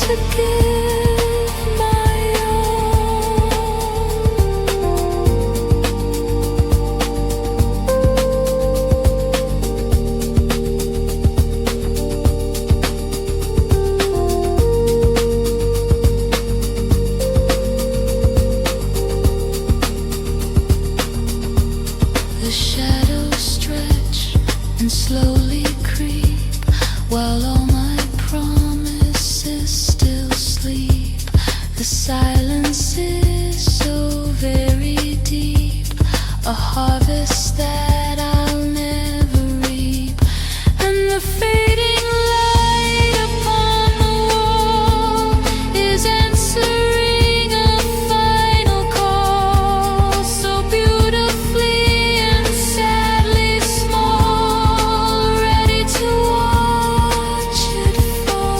to give my all. The shadows stretch and slowly creep while all my promises still sleep. The silence is so very deep, a harvest that I'll never reap. And the fading light upon the wall is answering a final call, so beautifully and sadly small, ready to watch it fall.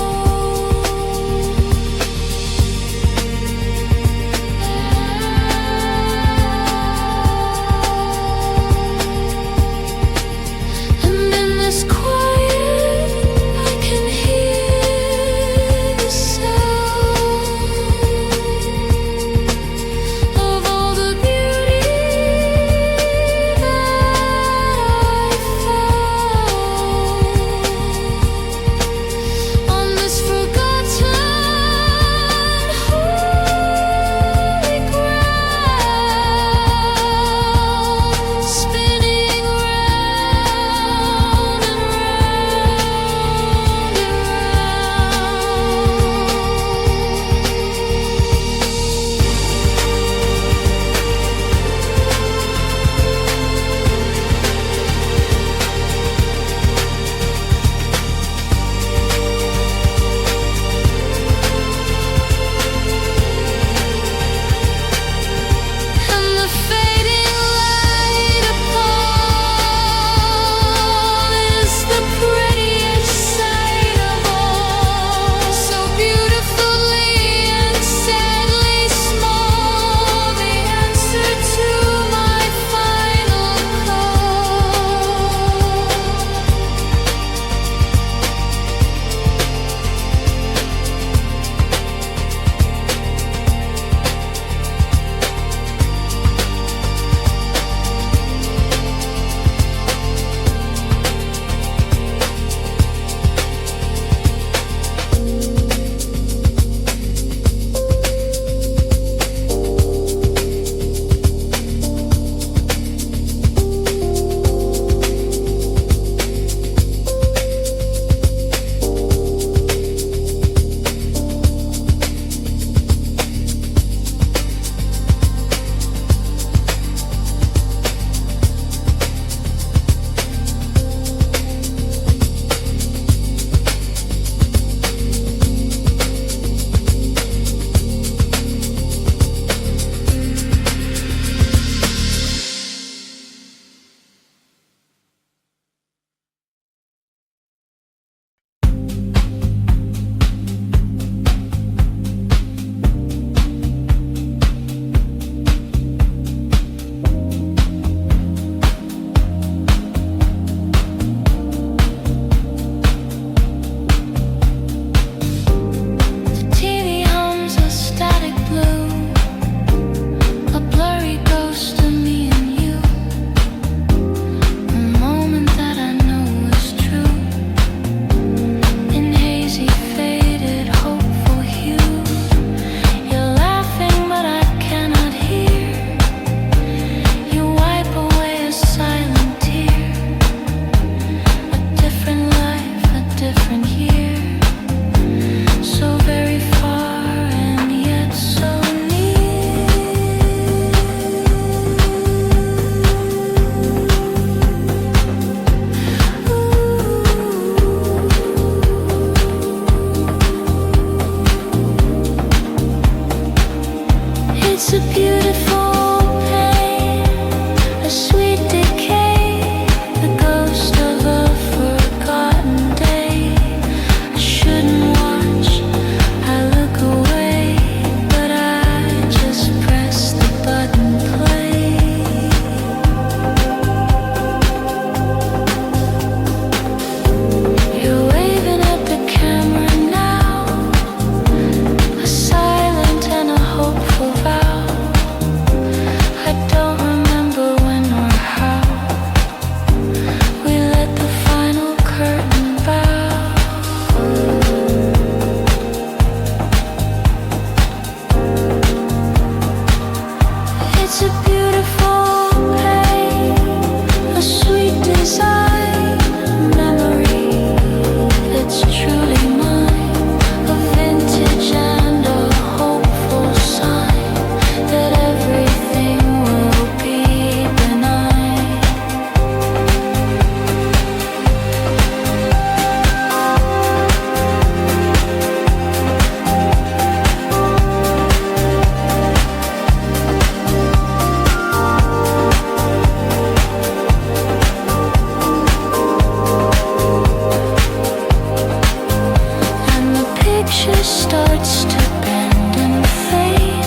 future starts to bend and fade.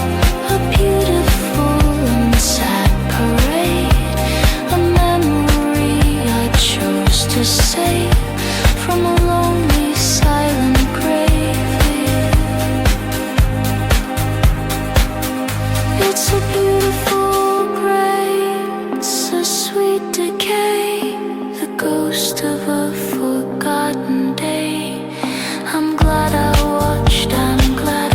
A beautiful and sad parade. A memory I chose to save from a lonely silent grave. It's a beautiful grave. It's a sweet decay. The ghost of a forgotten day. I'm glad I watched, I'm glad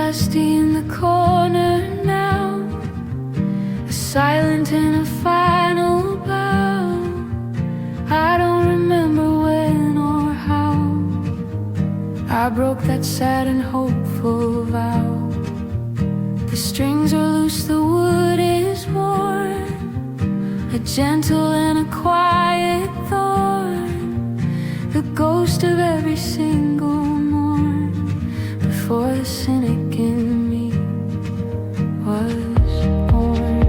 dusty in the corner now, silent in a final bow. I don't remember when or how I broke that sad and hopeful vow. The strings are loose, the wood is worn, a gentle and a quiet thorn, the ghost of every single morn before the cynic in me was born.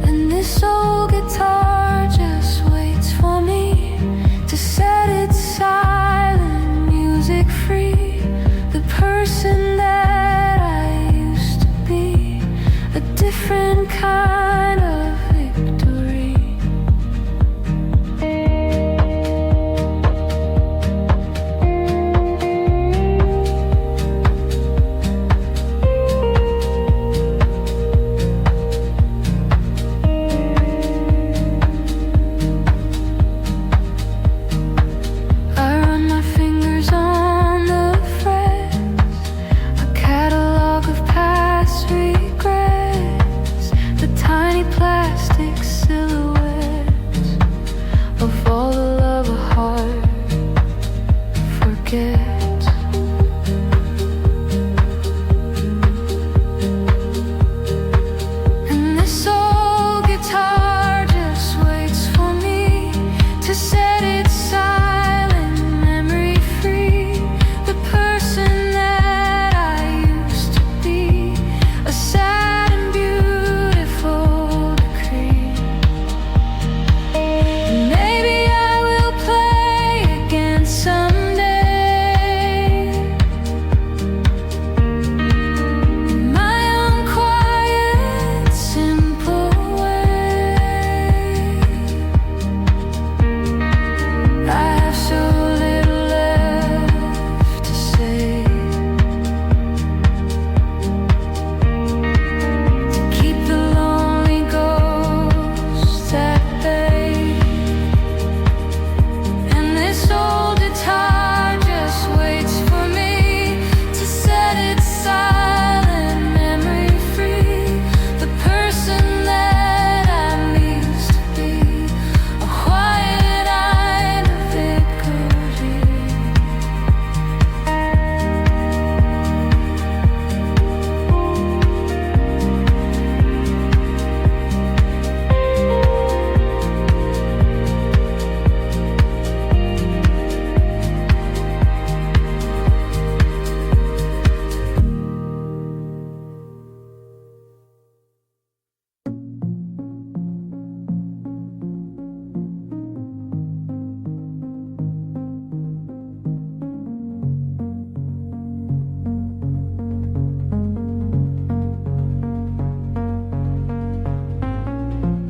And this old guitar just waits for me to set its silent music free. The person that I used to be, a different kind of victory. I run my fingers on the frets, a catalog of past regrets, the tiny plastic silhouettes of all the love a heart forgets. And this old guitar just waits for me to set its silent memory free. The person that I used to be, a sad and beautiful decree. And maybe I will play again someday, in my own quiet, simple way. I have so little left to say, to keep the lonely ghosts at bay. And this old guitar just waits for me to set its silent memory free. The person that I used to be, a quiet-eyed victory.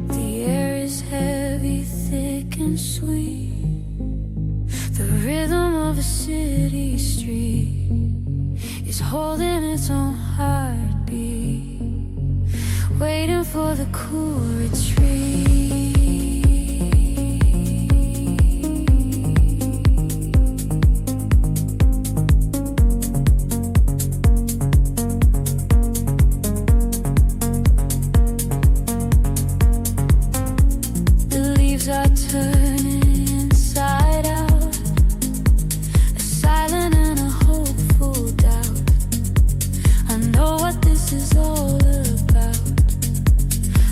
The air is heavy, thick and sweet, the rhythm of a city street is holding its own heartbeat, waiting for the cool retreat. The leaves are turning inside out, a silent and a hopeful doubt. I know what this is all about,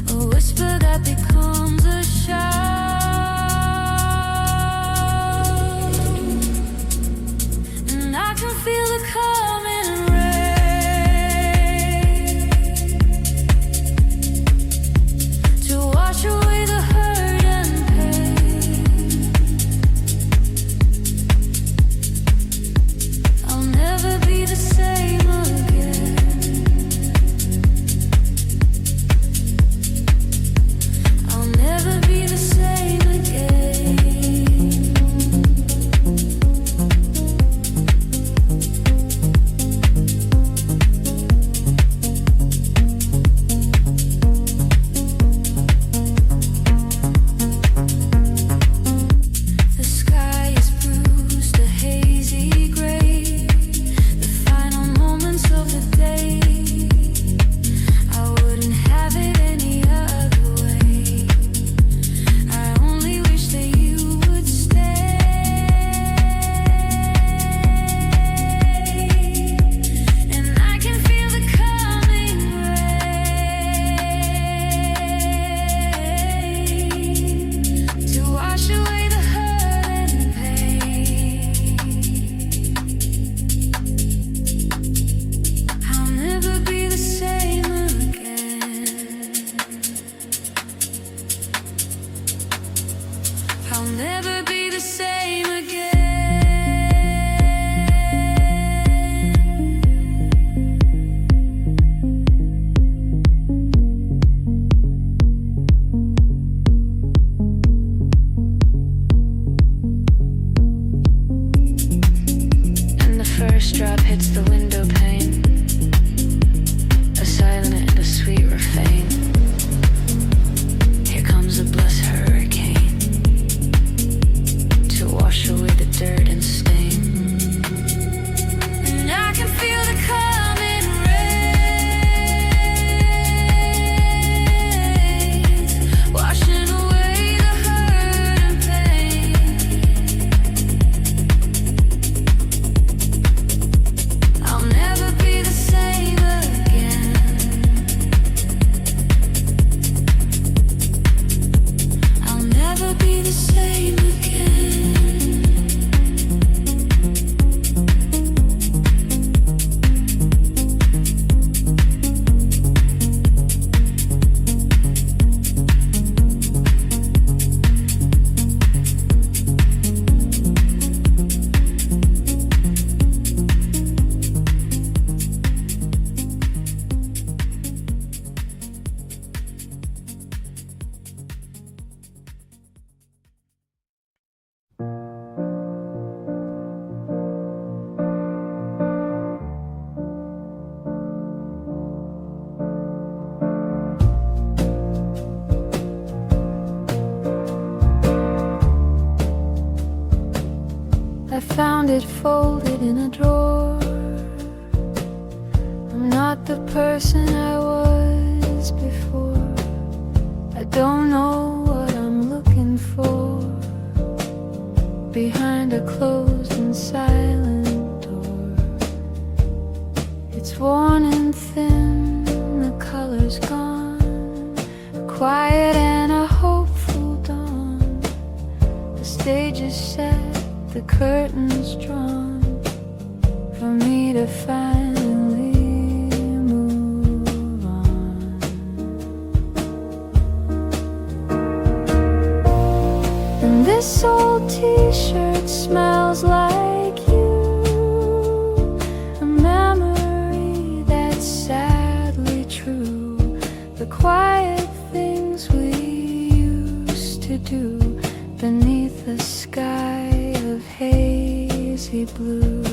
a whisper that becomes drop hits the window pane, a silent and a sweet refrain. Here comes a blessed hurricane to wash away the dirt and stain. And I can feel the coming rain, washing away the hurt and pain. I'll never be the same again. I'll never be the same again. I found it folded in a drawer. I'm not the person I was before. I don't know what I'm looking for behind a closed and silent door. It's worn and thin, the color's gone, quiet and a hopeful dawn. The stage is set, the curtains drawn, for me to finally move on. And this old t-shirt smells like you, a memory that's sadly true. The quiet things we used to do beneath the sky of hazy blue.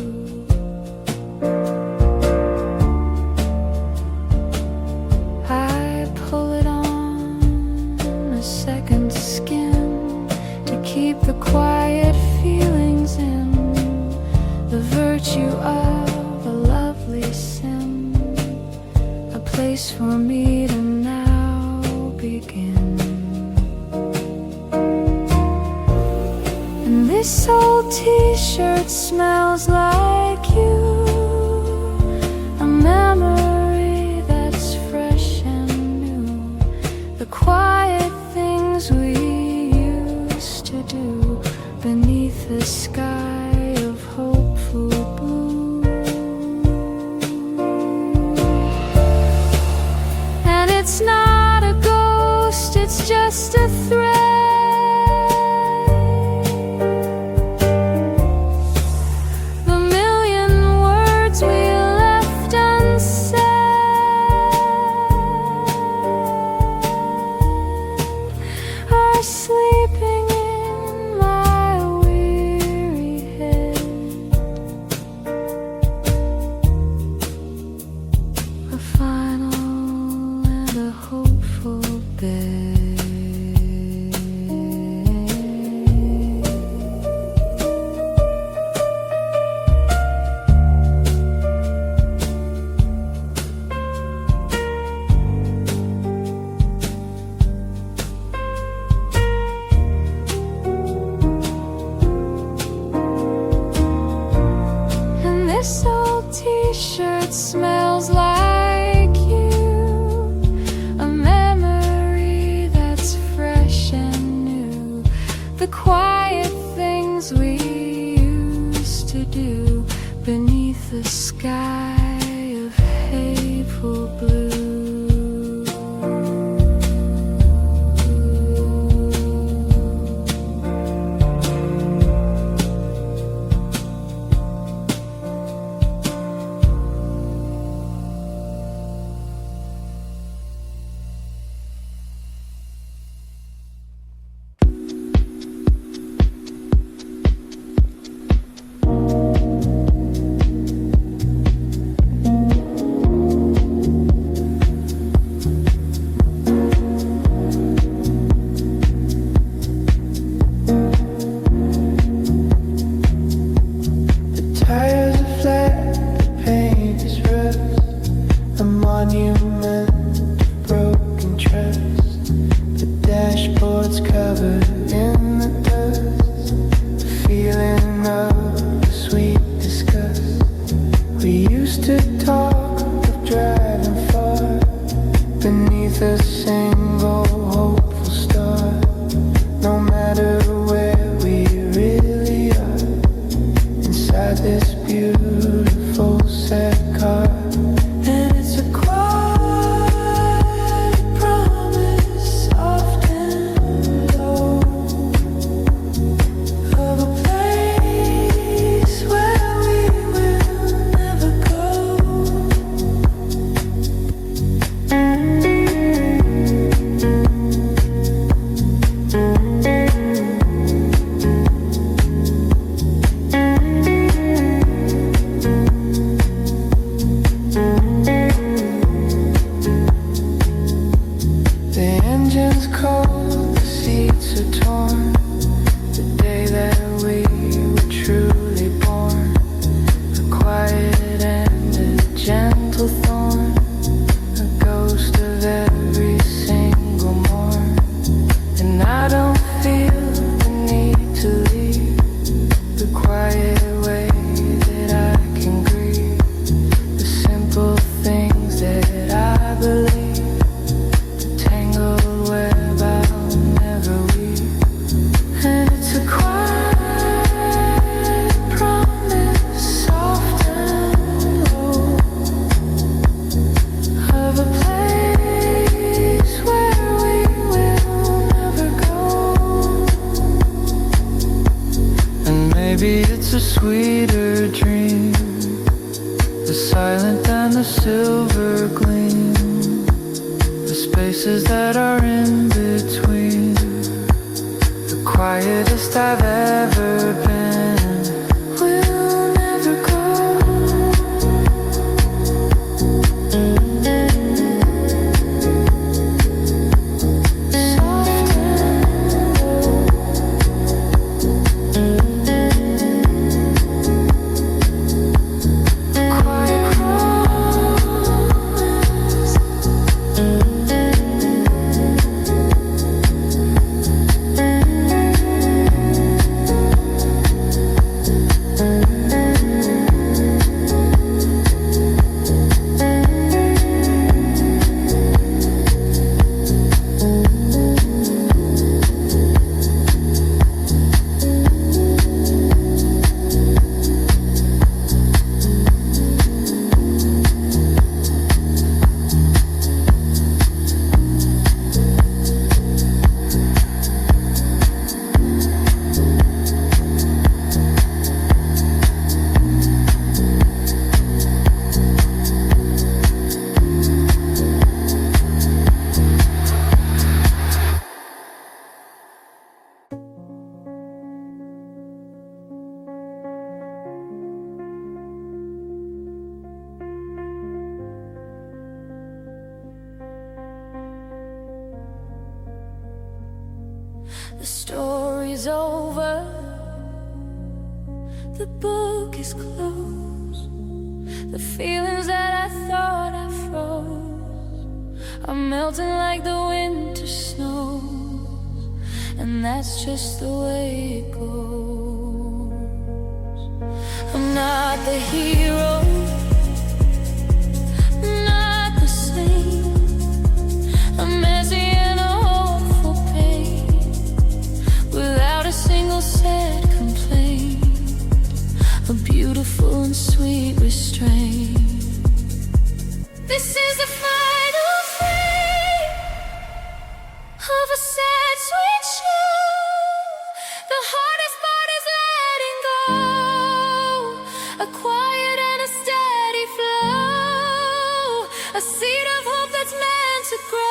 I pull it on a second skin to keep the quiet feelings in, the virtue of a lovely sin, a place for me to now begin. This old t-shirt smells like you, a memory that's fresh and new. The quiet things we used to do beneath the sky of hopeful blue. And it's not a ghost, it's just a thread. This old t-shirt smells like you, a memory that's fresh and new. The quiet things we used to do beneath the sky of hateful blue. inside this beautiful sad car. And it's a quiet promise, soft and low, of a place where we will never go. The story's over, the book is closed. The feelings that I thought I froze are melting like the winter snows, and that's just the way it goes. I'm not the hero, not the saint. I'm messy and a hopeful pain, without a single sad complaint, a beautiful and sweet restraint. This is the final frame of a sad, sweet show. The hardest part is letting go, a quiet and a steady flow, a seed of hope that's meant to grow.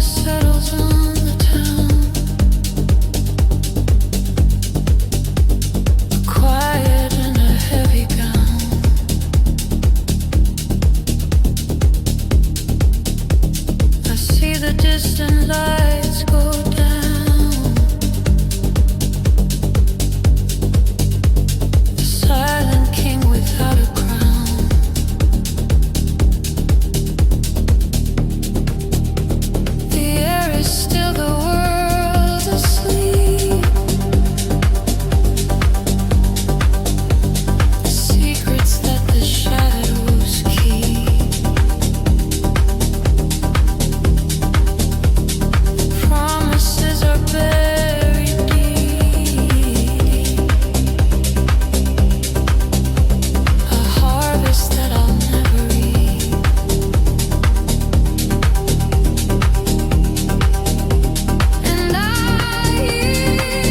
settles on the town. Quiet in a heavy gown. I see the distant lights go down. The silent king without a crown. The air is still, the world asleep. The secrets that the shadows keep. Promises are buried deep. A harvest that I'll never reap. And I hear the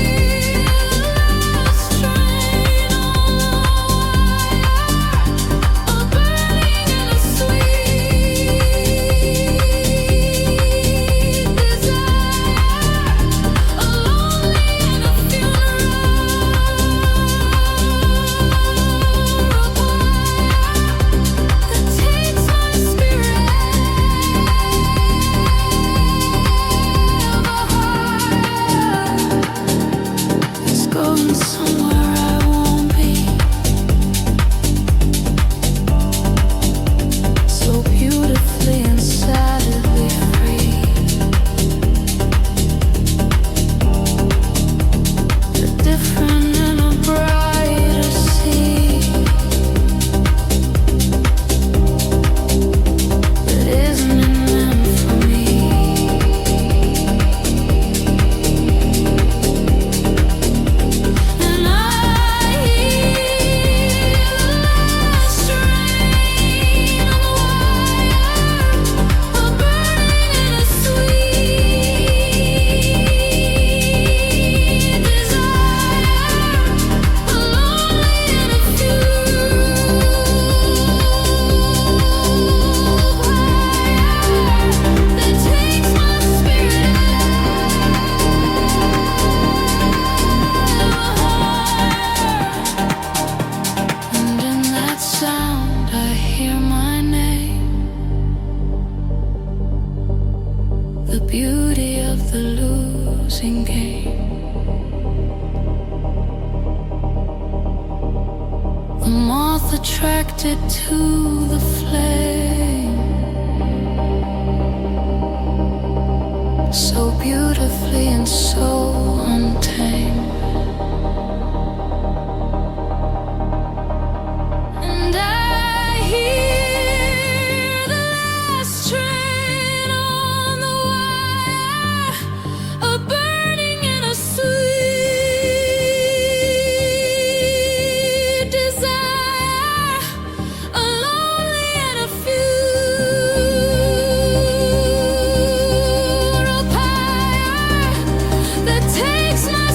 last train on the wire, a burning and a sweet desire, a lonely and a funeral that takes my spirit it's going somewhere I won't be. So beautifully and sadly free. A different and a brighter sea that isn't meant for me. And I hear the last train on the wire, a burning and a sweet desire, a lonely and a that takes my spirit and in that sound I hear my name. The beauty of the losing game. The moth attracted to the flame, so beautifully and so untamed. And I hear the last train on the wire, a burning and a sweet desire, a lonely and a funeral pyre that takes my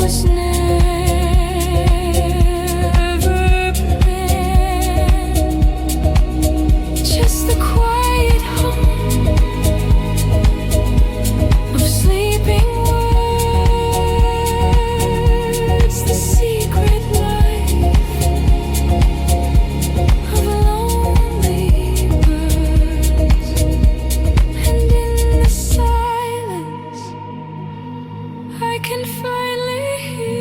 was never planned. Just the quiet hum of sleeping words, the secret life of lonely birds. And in the silence I can finally hear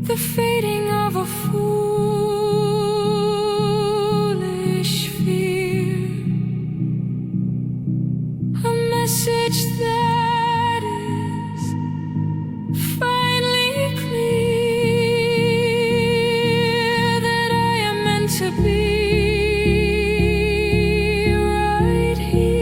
the fading of a foolish fear, a message that is finally clear, that I am meant to be right here.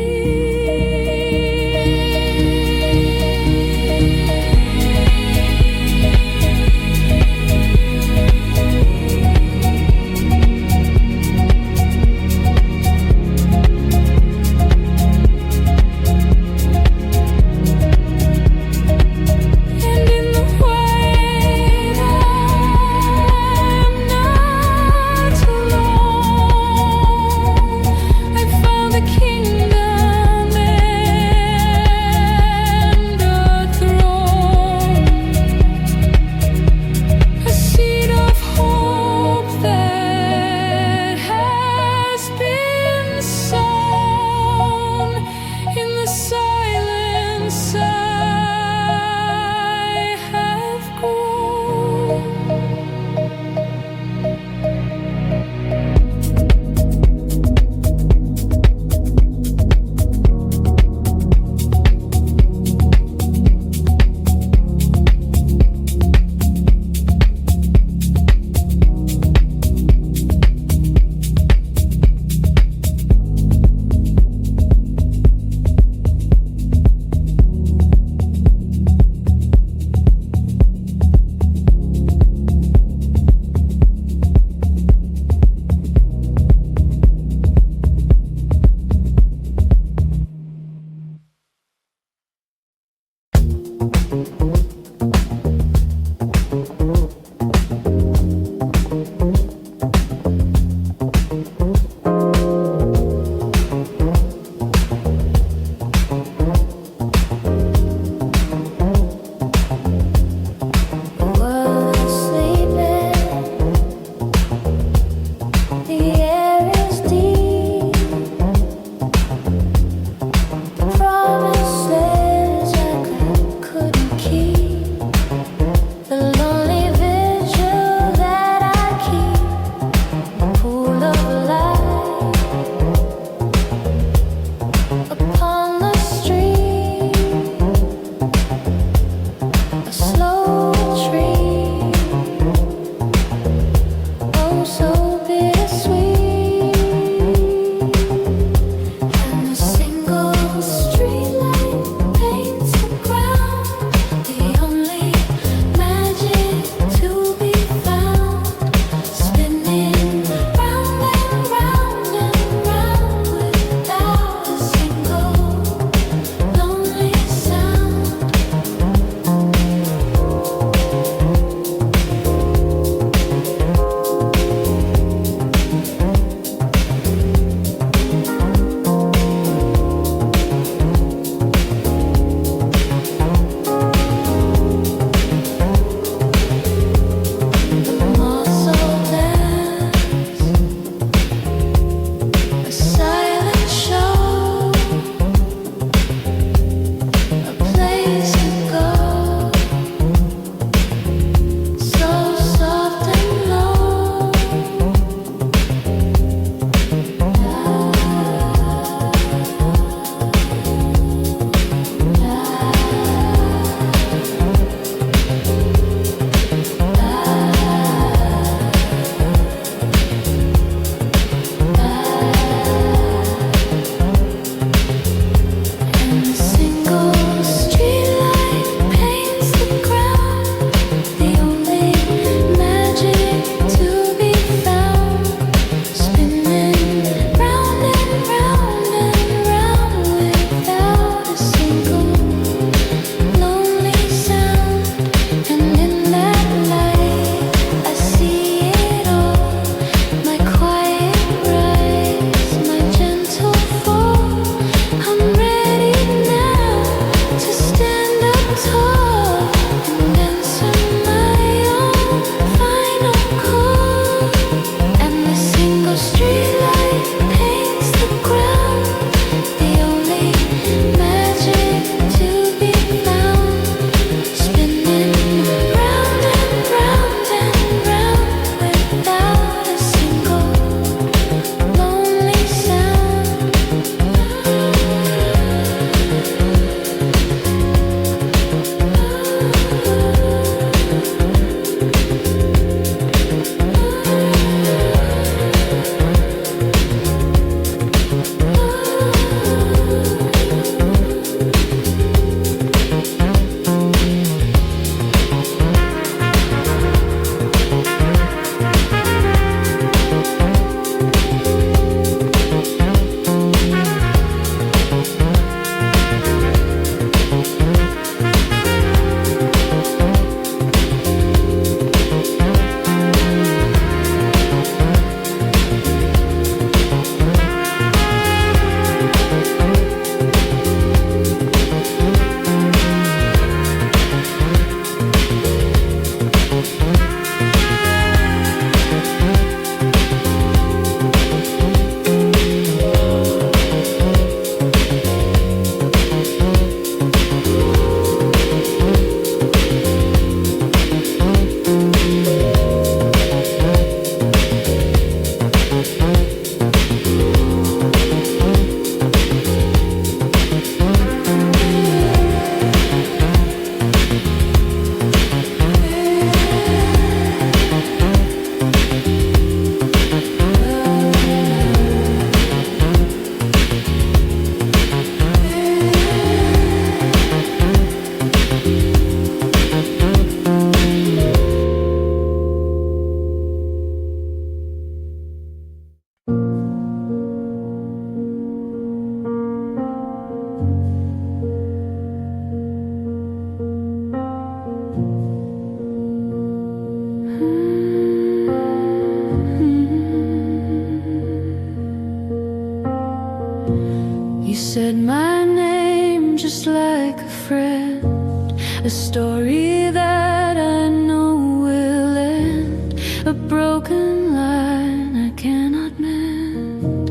like a friend, a story that I know will end, a broken line I cannot mend,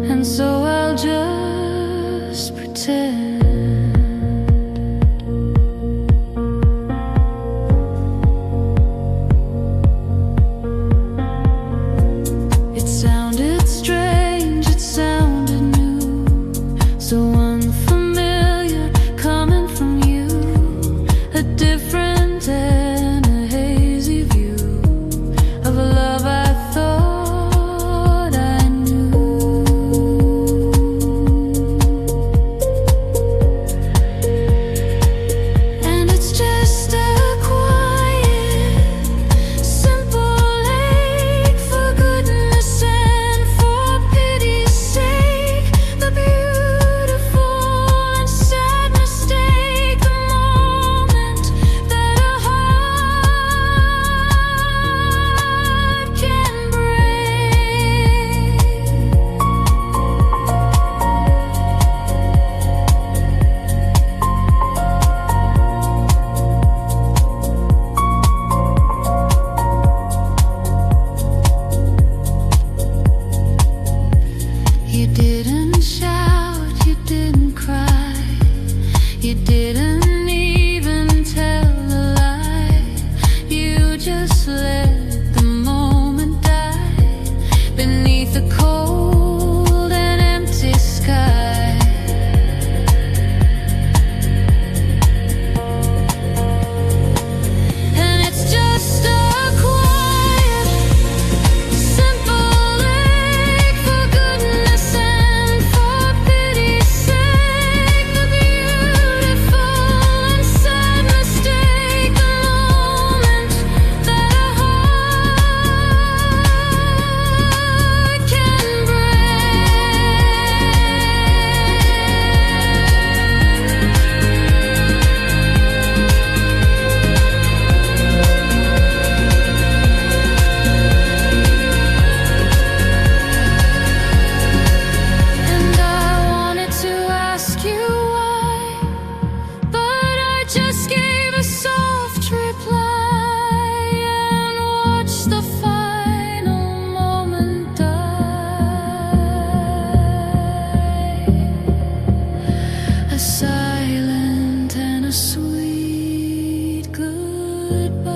and so I'll just pretend. It sounded strange, it sounded new, so unfamiliar coming from you, a different and a hazy view of a love I thought I knew. And it's just a quiet, simple ache, for goodness and for pity's sake, the beautiful and sad mistake, the moment that a heart can break. You didn't shout, you didn't cry, you didn't even tell a lie. You just let the moment die beneath a cold and empty sky. And it's just a quiet, simple ache, for goodness and for pity's sake, the beautiful and sad mistake, the moment that a heart can And I wanted to ask you why, but I just gave a soft reply and watched the final moment die. A silent and a sweet goodbye.